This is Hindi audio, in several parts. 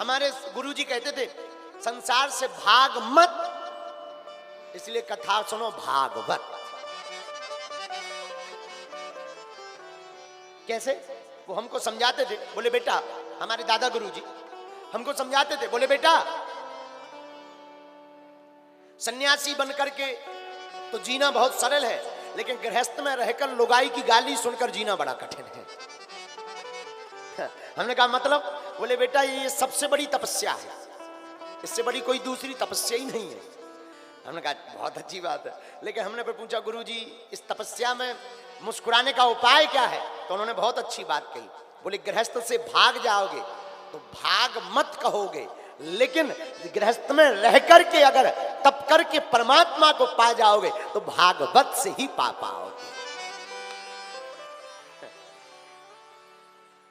हमारे गुरुजी कहते थे संसार से भाग मत, इसलिए कथा सुनो भागवत। कैसे? वो हमको समझाते थे, बोले बेटा, हमारे दादा गुरुजी हमको समझाते थे, बोले बेटा सन्यासी बनकर के तो जीना बहुत सरल है, लेकिन गृहस्थ में रहकर लुगाई की गाली सुनकर जीना बड़ा कठिन है। हमने कहा मतलब? बोले बेटा ये सबसे बड़ी तपस्या है, इससे बड़ी कोई दूसरी तपस्या ही नहीं है। हमने कहा बहुत अच्छी बात है, लेकिन हमने फिर पूछा गुरुजी इस तपस्या में मुस्कुराने का उपाय क्या है? तो उन्होंने बहुत अच्छी बात कही, बोले गृहस्थ से भाग जाओगे तो भाग मत कहोगे, लेकिन गृहस्थ में रह करके अगर तप करके परमात्मा को पा जाओगे तो भागवत से ही पा पाओगे।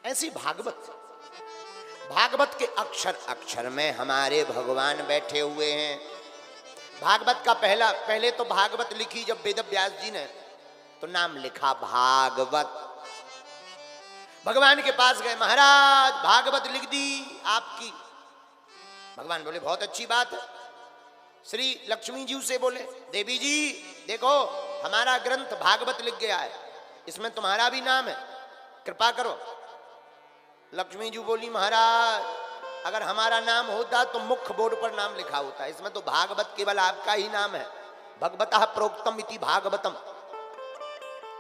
ऐसी भागवत, भागवत के अक्षर अक्षर में हमारे भगवान बैठे हुए हैं। भागवत का पहले तो भागवत लिखी जब वेद व्यास जी ने, तो नाम लिखा भागवत। भगवान के पास गए, महाराज भागवत लिख दी आपकी। भगवान बोले बहुत अच्छी बात है। श्री लक्ष्मी जी से बोले देवी जी देखो हमारा ग्रंथ भागवत लिख गया है, इसमें तुम्हारा भी नाम है, कृपा करो। लक्ष्मी जी बोली महाराज अगर हमारा नाम होता तो मुख्य बोर्ड पर नाम लिखा होता, इसमें तो भागवत केवल आपका ही नाम है। भगवतः प्रोक्तम इति भागवतम,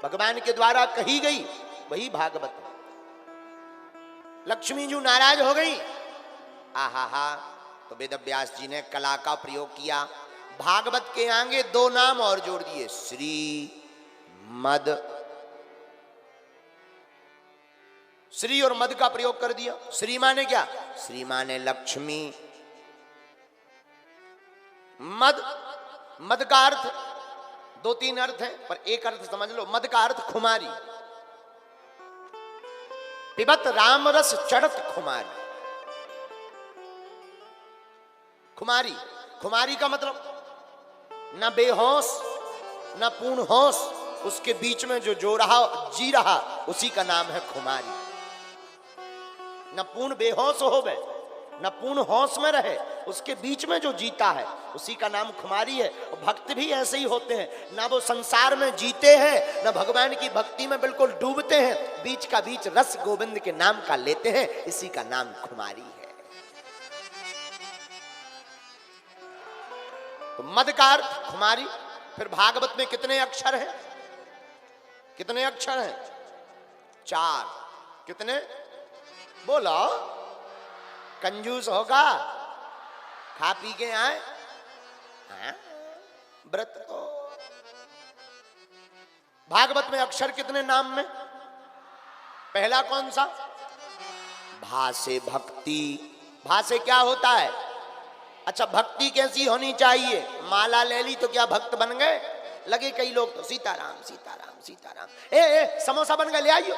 भगवान के द्वारा कही गई वही भागवत। लक्ष्मी जी नाराज हो गई। आहा, तो वेद व्यास जी ने कला का प्रयोग किया, भागवत के आगे दो नाम और जोड़ दिए, श्री मद। श्री और मद का प्रयोग कर दिया। श्री माने क्या? श्री माने लक्ष्मी। मद, मद का अर्थ दो तीन अर्थ है, पर एक अर्थ समझ लो, मद का अर्थ खुमारी। पिबत राम रस चढ़त खुमारी। खुमारी, खुमारी का मतलब न बेहोश न पूर्ण होश, उसके बीच में जो जी रहा उसी का नाम है खुमारी। न पूर्ण बेहोश हो गए न पूर्ण होश में रहे, उसके बीच में जो जीता है उसी का नाम खुमारी है। और भक्त भी ऐसे ही होते हैं, ना वो संसार में जीते हैं न भगवान की भक्ति में बिल्कुल डूबते हैं, बीच का बीच रस गोविंद के नाम का लेते हैं, इसी का नाम खुमारी है। तो मद का अर्थ खुमारी। फिर भागवत में कितने अक्षर हैं? कितने अक्षर हैं? 4। कितने? बोलो, कंजूस होगा, खा पी के आए व्रत को। भागवत में अक्षर कितने नाम में? पहला कौन सा? भा से भक्ति। भा से क्या होता है? अच्छा भक्ति कैसी होनी चाहिए? माला ले ली तो क्या भक्त बन गए? लगे कई लोग तो सीताराम सीताराम सीताराम। समोसा बन गए, ले आइयो।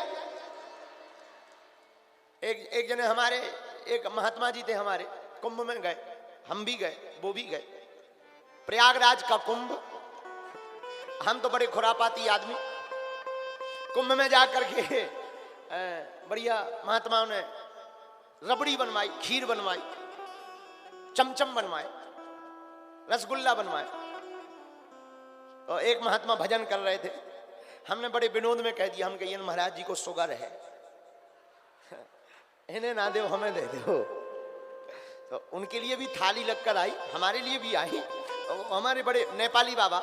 एक जने हमारे एक महात्मा जी थे, हमारे कुंभ में गए, हम भी गए, वो भी गए, प्रयागराज का कुंभ। हम तो बड़े खुरापाती आदमी, कुंभ में जाकर के बढ़िया महात्माओं ने रबड़ी बनवाई, खीर बनवाई, चमचम बनवाए, रसगुल्ला बनवाए। और एक महात्मा भजन कर रहे थे, हमने बड़े विनोद में कह दिया, हम कहिए महाराज जी को शुगर है, इन्हें ना दो हमें दे दो। तो उनके लिए भी थाली लगकर आई, हमारे लिए भी आई। तो हमारे बड़े नेपाली बाबा,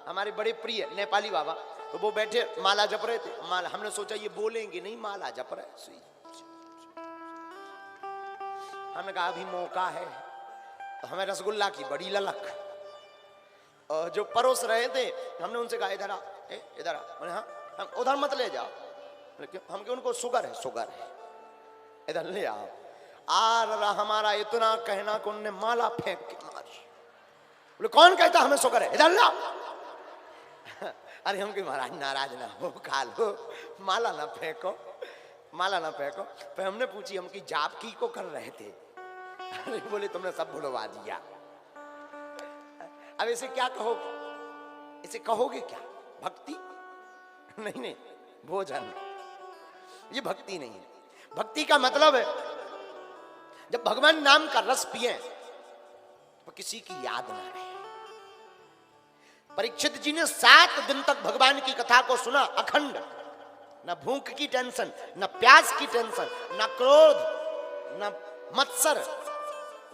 हमारे बड़े प्रिय नेपाली बाबा, तो वो बैठे माला जप रहे थे। माला, हमने सोचा ये बोलेंगे नहीं, माला जप रहे। हमने कहा अभी मौका है, तो हमें रसगुल्ला की बड़ी ललक। और जो परोस रहे थे हमने उनसे कहा इधर आ, इधर आ। हाँ, हम उधर मत ले जाओ। हम उनको शुगर है, शुगर है, इधर ले आओ। आ हमारा इतना कहना कि उनने माला फेंक के मारी। बोले कौन कहता हमें शुगर है, इधर लाओ। अरे हम कहीं महाराज नाराज ना हो, खा लो, माला ना फेंको, माला ना फेंको। फिर हमने पूछी हम की जाप की को कर रहे थे। अरे बोले तुमने सब भुलवा दिया। अब इसे क्या कहोगे? इसे कहोगे क्या? भक्ति? नहीं नहीं, भोजन। ये भक्ति नहीं है। भक्ति का मतलब है जब भगवान नाम का रस पिए तो किसी की याद ना रहे। परीक्षित जी ने 7 दिन तक भगवान की कथा को सुना अखंड, न भूख की टेंशन, न प्यास की टेंशन, न क्रोध, न मत्सर,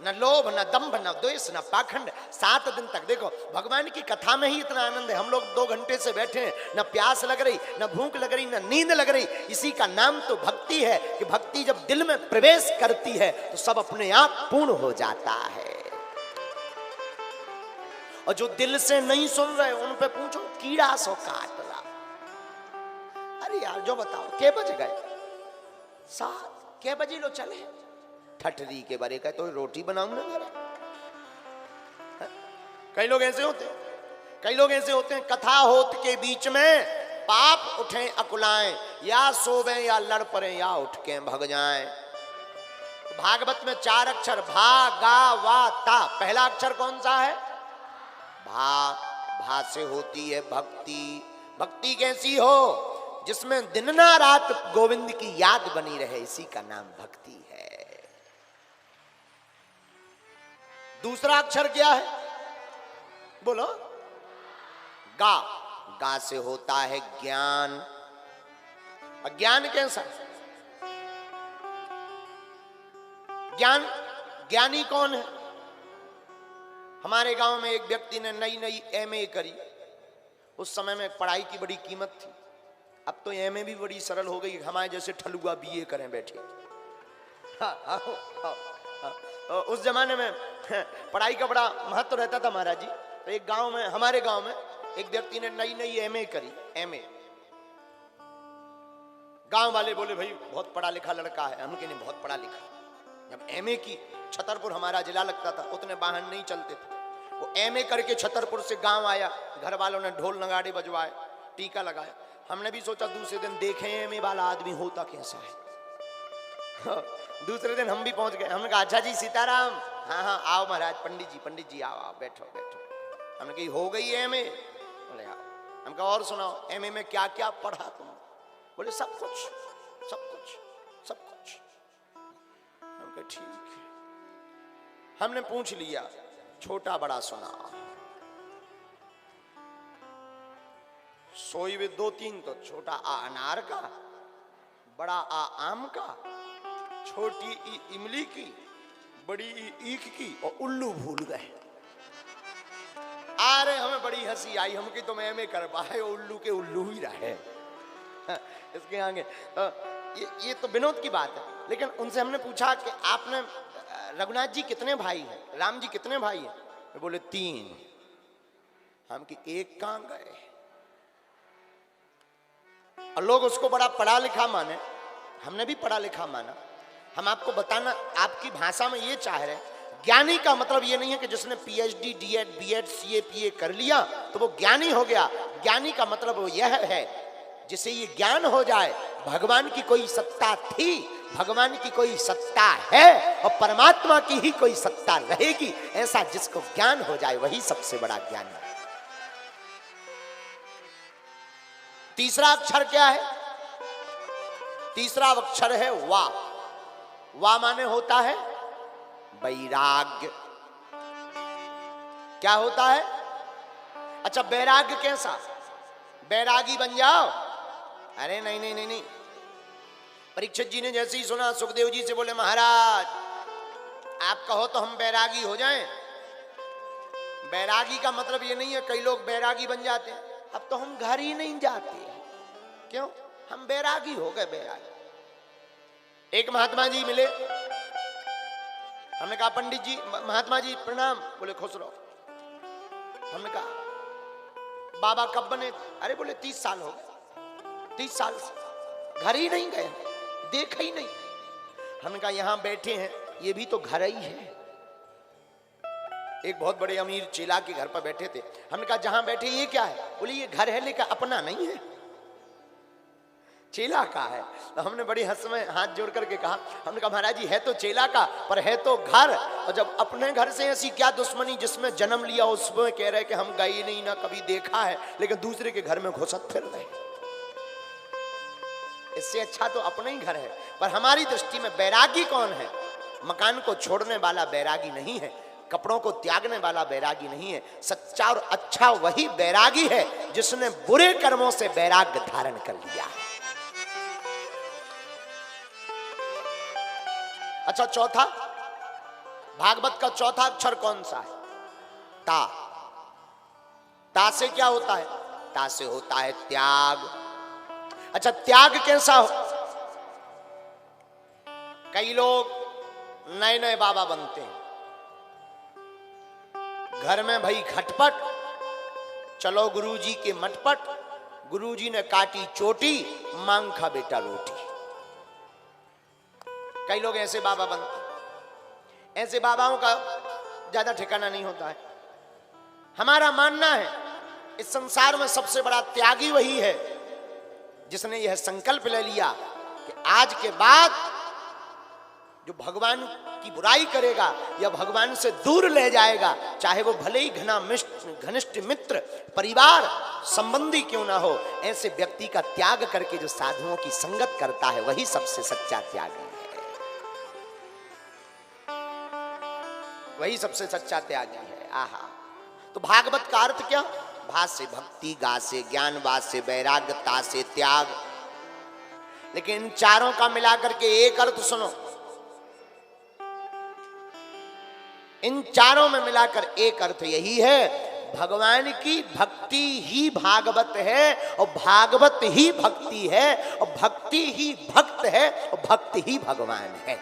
न लोभ, न दंभ, न द्वेष, न पाखंड। 7 दिन तक देखो भगवान की कथा में ही इतना आनंद है। हम लोग 2 घंटे से बैठे हैं, न प्यास लग रही, न भूख लग रही, न नींद लग रही। इसी का नाम तो भक्ति है कि भक्ति जब दिल में प्रवेश करती है तो सब अपने आप पूर्ण हो जाता है। और जो दिल से नहीं सुन रहे उन पे पूछो कीड़ा सो काट रहा। अरे यार जो बताओ के बज गए 7, के बजे लो चले ठठरी के बारे का तो रोटी बनाऊं ना घर। कई लोग ऐसे होते हैं, कई लोग ऐसे होते हैं कथा होत के बीच में पाप उठे अकुलाएं, या सोवे या लड़ पड़े या उठ के भग जाएं। भागवत में 4 अक्षर भा गा वा ता। पहला अक्षर कौन सा है? भा। भा से होती है भक्ति। भक्ति कैसी हो? जिसमें दिन ना रात गोविंद की याद बनी रहे, इसी का नाम भक्ति है। दूसरा अक्षर क्या है? बोलो। गा। गा से होता है ज्ञान। अज्ञान कैसा? ज्ञान, ज्ञानी कौन है? हमारे गांव में एक व्यक्ति ने नई एमए करी। उस समय में पढ़ाई की बड़ी कीमत थी। अब तो एमए भी बड़ी सरल हो गई, हमारे जैसे ठलुआ बीए करें बैठे। उस जमाने में पढ़ाई का बड़ा महत्व रहता था महाराज जी। तो एक गांव में, हमारे गांव में एक व्यक्ति ने नई एमए करी। एमए गांव वाले बोले भाई बहुत पढ़ा लिखा लड़का है। हम कहने बहुत पढ़ा लिखा। जब एमए की, छतरपुर हमारा जिला लगता था, उतने वाहन नहीं चलते थे। वो एमए करके छतरपुर से गांव आया, घर वालों ने ढोल नगाड़े बजवाए, टीका लगाया। हमने भी सोचा दूसरे दिन देखें एमए वाला आदमी होता कैसा है। दूसरे दिन हम भी पहुंच गए। हमने कहा अच्छा जी सीताराम। हाँ हाँ आओ महाराज। पंडित जी आओ आओ बैठो बैठो। हमने कही हो गई एमए? बोले आओ। हम कहा और सुनाओ एमए में क्या क्या पढ़ा तुम? बोले सब कुछ सब कुछ सब कुछ। हम कहा ठीक है। हमने पूछ लिया छोटा बड़ा सुना। सोई वे 2-3 तो छोटा आ अनार का, बड़ा आ आम का, छोटी ई इमली की, बड़ी ई ईख की, और उल्लू भूल गए। अरे हमें बड़ी हंसी आई। हम की तो मैं एमए कर पाए, उल्लू के उल्लू ही रहे। इसके आगे ये तो विनोद की बात है। लेकिन उनसे हमने पूछा कि आपने रघुनाथ जी कितने भाई हैं, राम जी कितने भाई हैं? वे बोले 3। हम कि एक कहां गए? और लोग उसको बड़ा पढ़ा लिखा माने। हमने भी पढ़ा लिखा माना। हम आपको बताना आपकी भाषा में ये चाह रहे हैं, ज्ञानी का मतलब ये नहीं है कि जिसने पीएचडी, डीएड, बीएड, सीए, पीए कर लिया तो वो ज्ञानी हो गया। ज्ञानी का मतलब वो यह है जिसे ये ज्ञान हो जाए भगवान की कोई सत्ता थी, भगवान की कोई सत्ता है और परमात्मा की ही कोई सत्ता रहेगी, ऐसा जिसको ज्ञान हो जाए वही सबसे बड़ा ज्ञानी है। तीसरा अक्षर क्या है? तीसरा अक्षर है वा। वा माने होता है वैराग्य। क्या होता है? अच्छा वैराग्य कैसा? बैरागी बन जाओ? अरे नहीं नहीं नहीं नहीं। परीक्षित जी ने जैसे ही सुना सुखदेव जी से बोले महाराज आप कहो तो हम बैरागी हो जाएं। बैरागी का मतलब ये नहीं है कई लोग बैरागी बन जाते हैं। अब तो हम घर ही नहीं जाते। क्यों? हम बैरागी हो गए। बैरागी। एक महात्मा जी मिले। हमने कहा पंडित जी, महात्मा जी प्रणाम। बोले खुश रहो। हमने कहा बाबा कब बने? अरे बोले 30 साल हो गए। 30 साल से घर ही नहीं गए, देखा ही नहीं। हमने कहा यहां बैठे हैं ये भी तो घर ही है। एक बहुत बड़े अमीर चेला के घर पर बैठे थे। हमने कहा जहां बैठे ये क्या है? बोले ये घर है लेकिन अपना नहीं है, चेला का है। तो हमने बड़ी हंस में हाथ जोड़ करके कहा, हमने कहा महाराज जी है तो चेला का पर है तो घर। और जब अपने घर से ऐसी क्या दुश्मनी जिसमें जन्म लिया उसमें कह रहे कि हम गए नहीं ना कभी देखा है, लेकिन दूसरे के घर में घुसत फिर रहे। इससे अच्छा तो अपना ही घर है। पर हमारी दृष्टि में बैरागी कौन है? मकान को छोड़ने वाला बैरागी नहीं है, कपड़ों को त्यागने वाला बैरागी नहीं है। सच्चा और अच्छा वही बैरागी है जिसने बुरे कर्मों से वैराग्य धारण कर लिया है। अच्छा, चौथा, भागवत का चौथा अक्षर कौन सा है? ता। ता से क्या होता है? ता से होता है त्याग। अच्छा, त्याग कैसा हो? कई लोग नए नए बाबा बनते हैं, घर में भाई खटपट, चलो गुरुजी के मटपट, गुरुजी ने काटी चोटी, मांग खा बेटा रोटी। कई लोग ऐसे बाबा बनते हैं। ऐसे बाबाओं का ज्यादा ठिकाना नहीं होता है। हमारा मानना है इस संसार में सबसे बड़ा त्यागी वही है जिसने यह संकल्प ले लिया कि आज के बाद जो भगवान की बुराई करेगा या भगवान से दूर ले जाएगा, चाहे वो भले ही घनिष्ठ मित्र, परिवार, संबंधी क्यों ना हो, ऐसे व्यक्ति का त्याग करके जो साधुओं की संगत करता है वही सबसे सच्चा त्यागी है। वही सबसे सच्चा त्यागी है। आहा। तो भागवत का अर्थ क्या? भा से भक्ति, गा से ज्ञान, वा से वैराग्य, ता से त्याग। लेकिन इन चारों का मिलाकर के एक अर्थ सुनो, इन चारों में मिलाकर एक अर्थ यही है, भगवान की भक्ति ही भागवत है और भागवत ही भक्ति है और भक्ति ही भक्त है और भक्त ही भगवान है।